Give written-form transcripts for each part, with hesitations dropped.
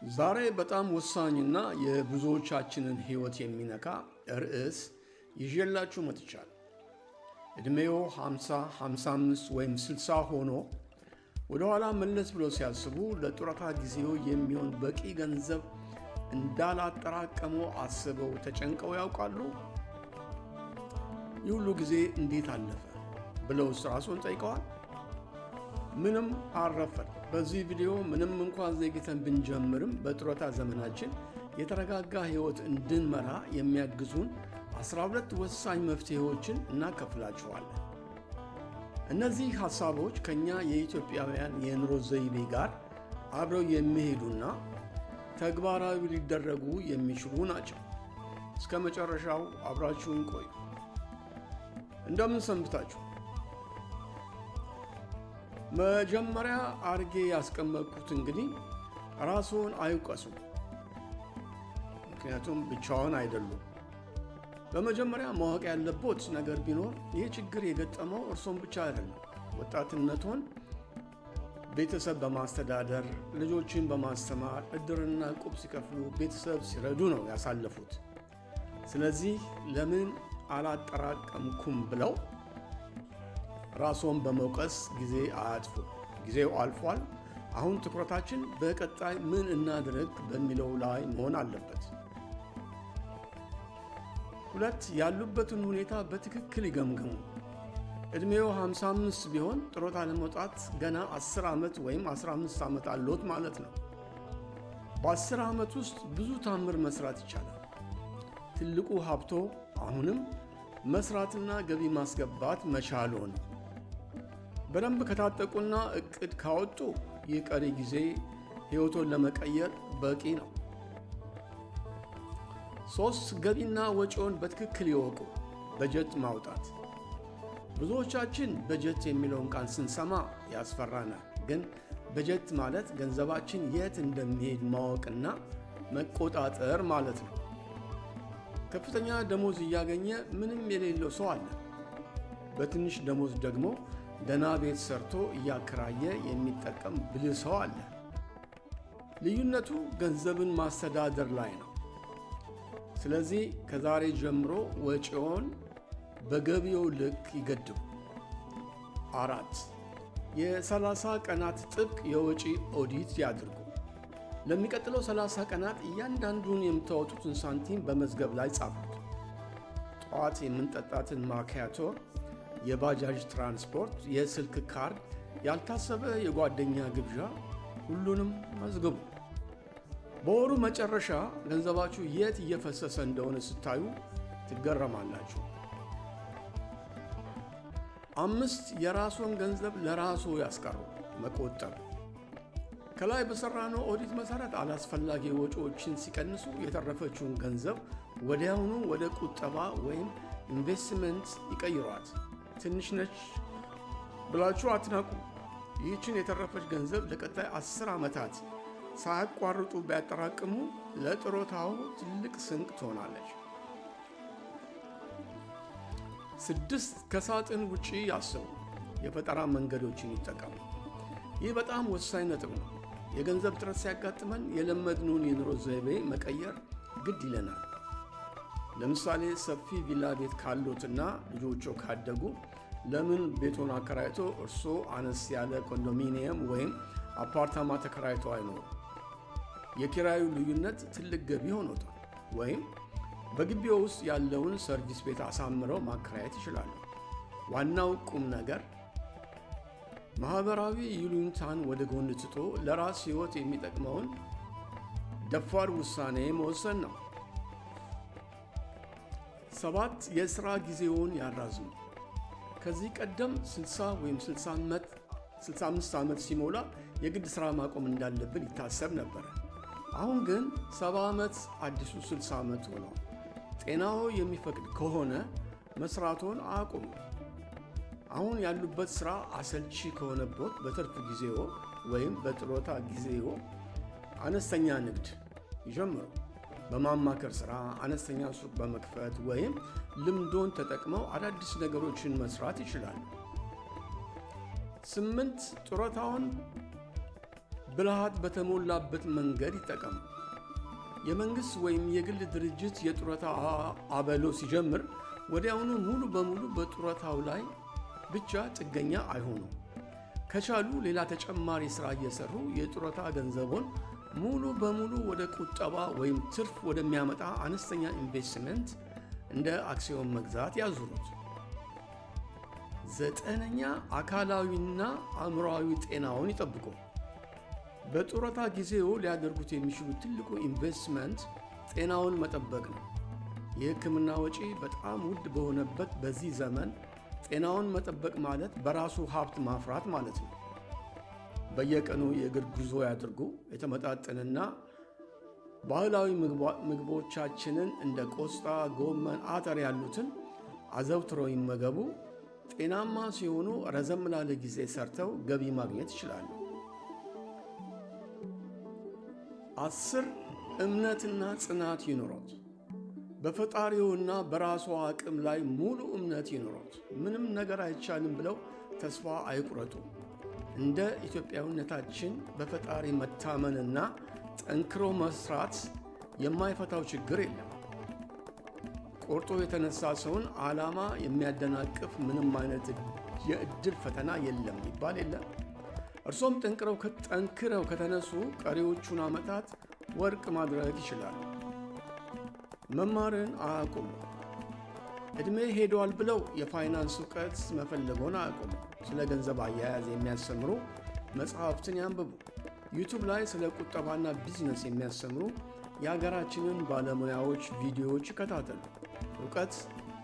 ዛሬ በጣም ወሳኝና የብዙዎቻችንን ሕይወት የሚነካ ርዕስ ይዤላችሁ መጥቻለሁ። ዕድሜው 50፣ 55 ወይም 60 ሆኖ ወደ ኋላ መለስ ብሎ ሲያስቡ ለጡረታ ጊዜው የሚሆን በቂ ገንዘብ እንዳላጠራቀሙ አስበው ተጨንቀው ያውቃሉ? ይህ ሁሉ ጊዜ እንዴት አለፈ ብለው ራስዎን ጠይቀዋል? ምንም አልረፈድ። በዚህ ቪዲዮ ምንም እንኳን ዘግይተን ብንጀምርም በጡረታ ዘመናችን የተረጋጋ ሕይወት እንድንመራ የሚያግዙን 12 ወሳኝ መፍትሄዎችን እናካፍላችኋለን። እነዚህ ሐሳቦች ከኛ የኢትዮጵያውያን የኑሮ ዘይቤ ጋር አብረው የሚሄዱና ተግባራዊ ሊደረጉ የሚችሉ ናቸው። እስከ መጨረሻው አብራችሁን ቆዩ። እንደምን ሰንብታችሁ? መጀመሪያ አርጌ ያስቀመጥኩት እንግዲህ ራስዎን አይውቀሱ፣ ምክንያቱም ብቻውን አይደሉም። በመጀመሪያ ማወቅ ያለቦት ነገር ቢኖር ይህ ችግር የገጠመው እርሶን ብቻ አይደለም። ወጣትነቶን ቤተሰብ በማስተዳደር ልጆችን በማስተማር እድርና ዕቁብ ሲከፍሉ ቤተሰብ ሲረዱ ነው ያሳለፉት። ስለዚህ ለምን አላጠራቀምኩም ብለው ራስዎን በመውቀስ ጊዜ አያጥፉ። ጊዜው አልፏል። አሁን ትኩረታችን በቀጣይ ምን እናድርግ በሚለው ላይ መሆን አለበት። 2. ያሉበትን ሁኔታ በትክክል ይገምገሙ። ዕድሜው 55 ቢሆን ጡረታ ለመውጣት ገና 10 ዓመት ወይም 15 ዓመት አለዎት ማለት ነው። በ10 ዓመት ውስጥ ብዙ ታምር መስራት ይቻላል። ትልቁ ሀብቶ አሁንም መስራትና ገቢ ማስገባት መቻሎ ነው። በደንብ ከታጠቁና እቅድ ካወጡ ይህ ቀሪ ጊዜ ሕይወቶን ለመቀየር በቂ ነው። 3. ገቢና ወጪውን በትክክል ይወቁ። በጀት ማውጣት። ብዙዎቻችን በጀት የሚለውን ቃል ስንሰማ ያስፈራናል። ግን በጀት ማለት ገንዘባችን የት እንደሚሄድ ማወቅና መቆጣጠር ማለት ነው። ከፍተኛ ደሞዝ እያገኘ ምንም የሌለው ሰው አለ። በትንሽ ደሞዝ ደግሞ ደህና ቤት ሰርቶ እያከራየ የሚጠቀም ብልህ ሰው አለ። ልዩነቱ ገንዘብን ማስተዳደር ላይ ነው። ስለዚህ ከዛሬ ጀምሮ ወጪውን በገቢው ልክ ይገድቡ። 4. የ30 ቀናት ጥብቅ የወጪ ኦዲት ያድርጉ። ለሚቀጥለው 30 ቀናት እያንዳንዱን የምታወጡትን ሳንቲም በመዝገብ ላይ ጻፉት። ጠዋት የምንጠጣትን ማኪያቶ፣ የባጃጅ ትራንስፖርት፣ የስልክ ካርድ፣ ያልታሰበ የጓደኛ ግብዣ፣ ሁሉንም መዝግቡ። በወሩ መጨረሻ ገንዘባችሁ የት እየፈሰሰ እንደሆነ ስታዩ ትገረማላችሁ። 5. የራስዎን ገንዘብ ለራስዎ ያስቀሩ። መቆጠብ። ከላይ በሰራነው ኦዲት መሰረት አላስፈላጊ ወጪዎችን ሲቀንሱ የተረፈችውን ገንዘብ ወዲያውኑ ወደ ቁጠባ ወይም ኢንቨስትመንት ይቀይሯት። ትንሽ ነች ብላችሁ አትናቁ። ይህችን የተረፈች ገንዘብ ለቀጣይ 10 ዓመታት ሳያቋርጡ ቢያጠራቅሙ ለጡረታው ትልቅ ስንቅ ትሆናለች። 6. ከሳጥን ውጪ ያስቡ። የፈጠራ መንገዶችን ይጠቀሙ። ይህ በጣም ወሳኝ ነጥብ ነው። የገንዘብ እጥረት ሲያጋጥመን የለመድነውን የኑሮ ዘይቤ መቀየር ግድ ይለናል። ለምሳሌ ሰፊ ቪላ ቤት ካሎትና ልጆቹ ካደጉ ለምን ቤቶን አከራይቶ እርስዎ አነስ ያለ ኮንዶሚኒየም ወይም አፓርታማ ተከራይቶ አይኖሩ? የኪራዩ ልዩነት ትልቅ ገቢ ሆኖታል። ወይም በግቢው ውስጥ ያለውን ሰርቪስ ቤት አሳምረው ማከራየት ይችላሉ። ዋናው ቁም ነገር ማህበራዊ ይሉኝታን ወደ ጎን ትቶ ለራስ ሕይወት የሚጠቅመውን ደፋር ውሳኔ መወሰን ነው። 7. የሥራ ጊዜውን ያራዝሙ። ከዚህ ቀደም 60 ወይም 65 ዓመት ሲሞላ የግድ ሥራ ማቆም እንዳለብን ይታሰብ ነበር። አሁን ግን 70 ዓመት አዲሱ 60 ዓመት ሆነው። ጤናዎ የሚፈቅድ ከሆነ መስራቶን አቁሙ። አሁን ያሉበት ሥራ አሰልቺ ከሆነቦት በትርፍ ጊዜዎ ወይም በጡረታ ጊዜዎ አነስተኛ ንግድ ይጀምሩ። በማማከር ሥራ፣ አነስተኛ ሱቅ በመክፈት ወይም ልምዶን ተጠቅመው አዳዲስ ነገሮችን መስራት ይችላሉ። 8. ጡረታውን ብልሃት በተሞላበት መንገድ ይጠቀሙ። የመንግሥት ወይም የግል ድርጅት የጡረታ አበሎ ሲጀምር ወዲያውኑ ሙሉ በሙሉ በጡረታው ላይ ብቻ ጥገኛ አይሆኑ። ከቻሉ ሌላ ተጨማሪ ሥራ እየሰሩ የጡረታ ገንዘቦን ሙሉ በሙሉ ወደ ቁጠባ ወይም ትርፍ ወደሚያመጣ አነስተኛ ኢንቨስትመንት እንደ አክሲዮን መግዛት ያዙሩት። 9ኛ አካላዊና አእምሮአዊ ጤናውን ይጠብቁ። በጡረታ ጊዜው ሊያደርጉት የሚችሉት ትልቁ ኢንቨስትመንት ጤናውን መጠበቅ ነው። የሕክምና ወጪ በጣም ውድ በሆነበት በዚህ ዘመን ጤናውን መጠበቅ ማለት በራሱ ሀብት ማፍራት ማለት ነው። በየቀኑ የእግር ጉዞ ያድርጉ። የተመጣጠንና ባህላዊ ምግቦቻችንን እንደ ቆስጣ፣ ጎመን፣ አተር ያሉትን አዘውትረው ይመገቡ። ጤናማ ሲሆኑ ረዘም ላለ ጊዜ ሰርተው ገቢ ማግኘት ይችላሉ። 10 እምነትና ጽናት ይኑሮት። በፈጣሪውና በራሱ አቅም ላይ ሙሉ እምነት ይኑሮት። ምንም ነገር አይቻልም ብለው ተስፋ አይቁረጡ። እንደ ኢትዮጵያዊነታችን በፈጣሪ መታመንና ጠንክሮ መስራት የማይፈታው ችግር የለም። ቆርጦ የተነሳ ሰውን ዓላማ የሚያደናቅፍ ምንም አይነት የዕድል ፈተና የለም ይባል የለም። እርሶም ጠንክረው ከተነሱ ቀሪዎቹን ዓመታት ወርቅ ማድረግ ይችላሉ። መማርን አያቁሙ። ዕድሜ ሄዷል ብለው የፋይናንስ እውቀት መፈለጎን አያቁሙ። ስለ ገንዘብ አያያዝ የሚያስተምሩ መጽሐፍትን ያንብቡ። ዩቱብ ላይ ስለ ቁጠባና ቢዝነስ የሚያስተምሩ የሀገራችንን ባለሙያዎች ቪዲዮዎች ይከታተሉ። እውቀት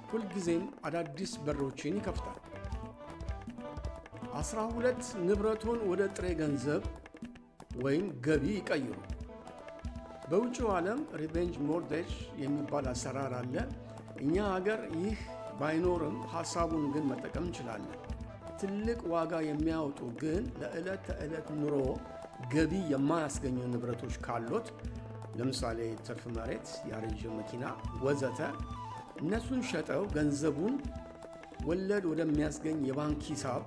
ሁልጊዜም አዳዲስ በሮችን ይከፍታል። 12 ንብረቶን ወደ ጥሬ ገንዘብ ወይም ገቢ ይቀይሩ። በውጭው ዓለም ሪቬንጅ ሞርጌጅ የሚባል አሰራር አለ። እኛ ሀገር ይህ ባይኖርም ሐሳቡን ግን መጠቀም እንችላለን። ትልቅ ዋጋ የሚያወጡ ግን ለዕለት ተዕለት ኑሮ ገቢ የማያስገኙ ንብረቶች ካሎት፣ ለምሳሌ ትርፍ መሬት፣ ያረጀ መኪና ወዘተ፣ እነሱን ሸጠው ገንዘቡን ወለድ ወደሚያስገኝ የባንክ ሂሳብ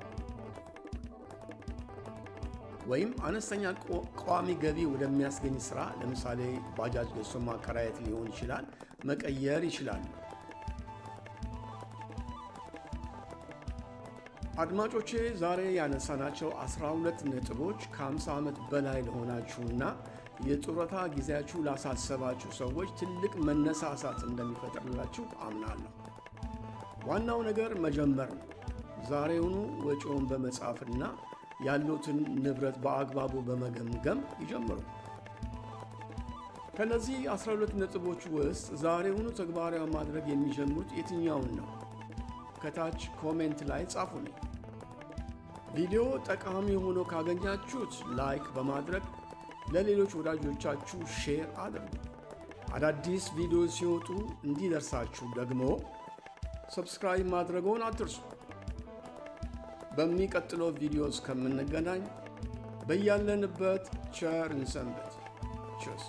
ወይም አነስተኛ ቋሚ ገቢ ወደሚያስገኝ ሥራ፣ ለምሳሌ ባጃጅ ገዝቶ ማከራየት ሊሆን ይችላል፣ መቀየር ይችላል። አድማጮቼ ዛሬ ያነሳናቸው 12 ነጥቦች ከ50 ዓመት በላይ ለሆናችሁና የጡረታ ጊዜያችሁ ላሳሰባችሁ ሰዎች ትልቅ መነሳሳት እንደሚፈጥርላችሁ አምናለሁ። ዋናው ነገር መጀመር ነው። ዛሬውኑ ወጪውን በመጻፍና ያሉትን ንብረት በአግባቡ በመገምገም ይጀምሩ። ከነዚህ 12 ነጥቦች ውስጥ ዛሬውኑ ተግባራዊ ማድረግ የሚጀምሩት የትኛውን ነው? ከታች ኮሜንት ላይ ጻፉልኝ። ቪዲዮ ጠቃሚ ሆኖ ካገኛችሁት ላይክ በማድረግ ለሌሎች ወዳጆቻችሁ ሼር አድርጉ። አዳዲስ ቪዲዮ ሲወጡ እንዲደርሳችሁ ደግሞ ሰብስክራይብ ማድረግዎን አትርሱ። በሚቀጥለው ቪዲዮ እስከምንገናኝ በያለንበት ቸር እንሰንብት። ቸር